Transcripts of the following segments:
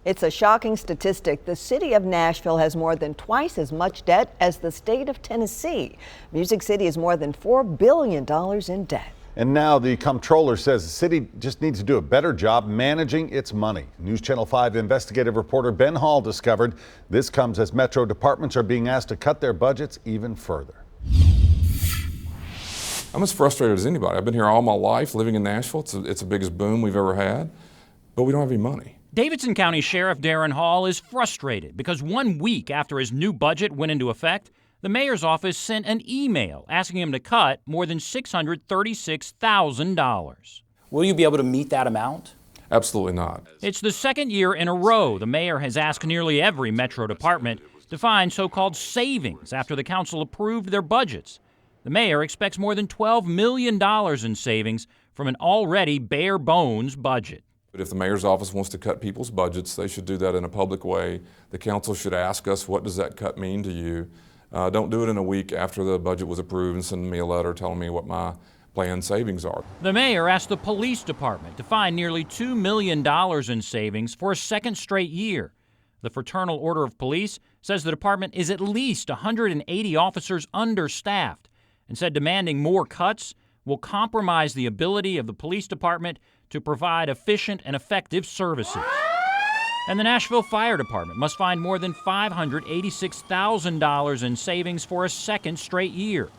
It's a shocking statistic. The city of Nashville has more than twice as much debt as the state of Tennessee. Music City is more than $4 billion in debt. And now the comptroller says the city just needs to do a better job managing its money. News Channel 5 investigative reporter Ben Hall discovered this comes as Metro departments are being asked to cut their budgets even further. I'm as frustrated as anybody. I've been here all my life, living in Nashville. It's the biggest boom we've ever had, but we don't have any money. Davidson County Sheriff Darren Hall is frustrated because 1 week after his new budget went into effect, the mayor's office sent an email asking him to cut more than $636,000. Will you be able to meet that amount? Absolutely not. It's the second year in a row the mayor has asked nearly every Metro department to find so-called savings after the council approved their budgets. The mayor expects more than $12 million in savings from an already bare-bones budget. But if the mayor's office wants to cut people's budgets, they should do that in a public way. The council should ask us, what does that cut mean to you? Don't do it in a week after the budget was approved and send me a letter telling me what my planned savings are. The mayor asked the police department to find nearly $2 million in savings for a second straight year. The Fraternal Order of Police says the department is at least 180 officers understaffed and said demanding more cuts will compromise the ability of the police department to provide efficient and effective services. And the Nashville Fire Department must find more than $586,000 in savings for a second straight year.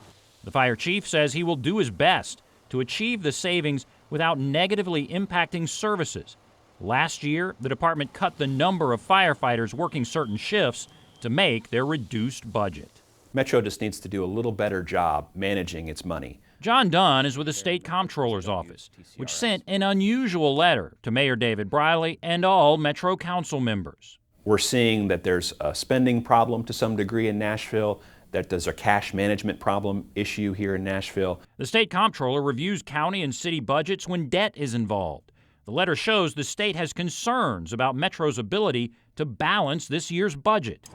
The fire chief says he will do his best to achieve the savings without negatively impacting services. Last year, the department cut the number of firefighters working certain shifts to make their reduced budget. Metro just needs to do a little better job managing its money. John Dunn is with the state comptroller's office, which sent an unusual letter to Mayor David Briley and all Metro council members. We're seeing that there's a spending problem to some degree in Nashville, that there's a cash management problem issue here in Nashville. The state comptroller reviews county and city budgets when debt is involved. The letter shows the state has concerns about Metro's ability to balance this year's budget.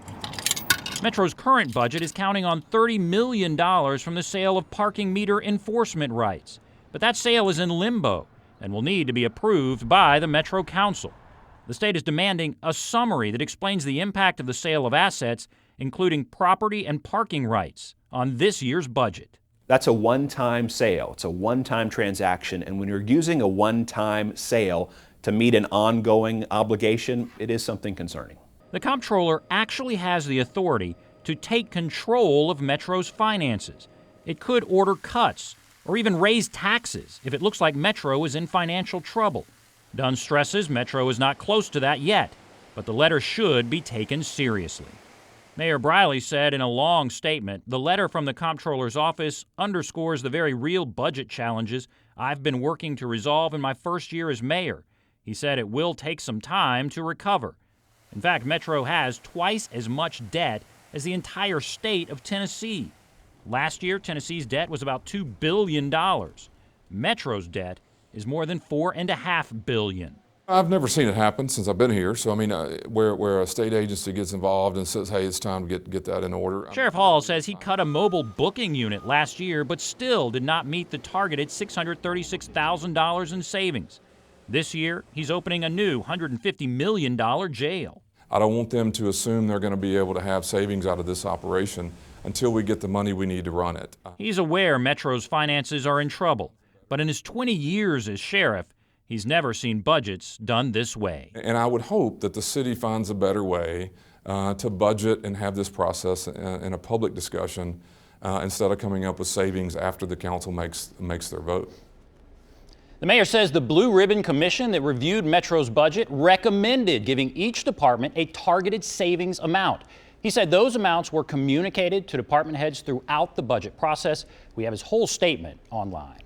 Metro's current budget is counting on $30 million from the sale of parking meter enforcement rights. But that sale is in limbo and will need to be approved by the Metro Council. The state is demanding a summary that explains the impact of the sale of assets, including property and parking rights, on this year's budget. That's a one-time sale. It's a one-time transaction. And when you're using a one-time sale to meet an ongoing obligation, it is something concerning. The comptroller actually has the authority to take control of Metro's finances. It could order cuts or even raise taxes if it looks like Metro is in financial trouble. Dunn stresses Metro is not close to that yet, but the letter should be taken seriously. Mayor Briley said in a long statement, the letter from the comptroller's office underscores the very real budget challenges I've been working to resolve in my first year as mayor. He said it will take some time to recover. In fact, Metro has twice as much debt as the entire state of Tennessee. Last year, Tennessee's debt was about $2 billion. Metro's debt is more than $4.5 billion. I've never seen it happen since I've been here. So, I mean, where a state agency gets involved and says, hey, it's time to get that in order. Sheriff Hall says he cut a mobile booking unit last year, but still did not meet the targeted $636,000 in savings. This year, he's opening a new $150 million jail. I don't want them to assume they're going to be able to have savings out of this operation until we get the money we need to run it. He's aware Metro's finances are in trouble, but in his 20 years as sheriff, he's never seen budgets done this way. And I would hope that the city finds a better way to budget and have this process in a public discussion instead of coming up with savings after the council makes their vote. The mayor says the Blue Ribbon Commission that reviewed Metro's budget recommended giving each department a targeted savings amount. He said those amounts were communicated to department heads throughout the budget process. We have his whole statement online.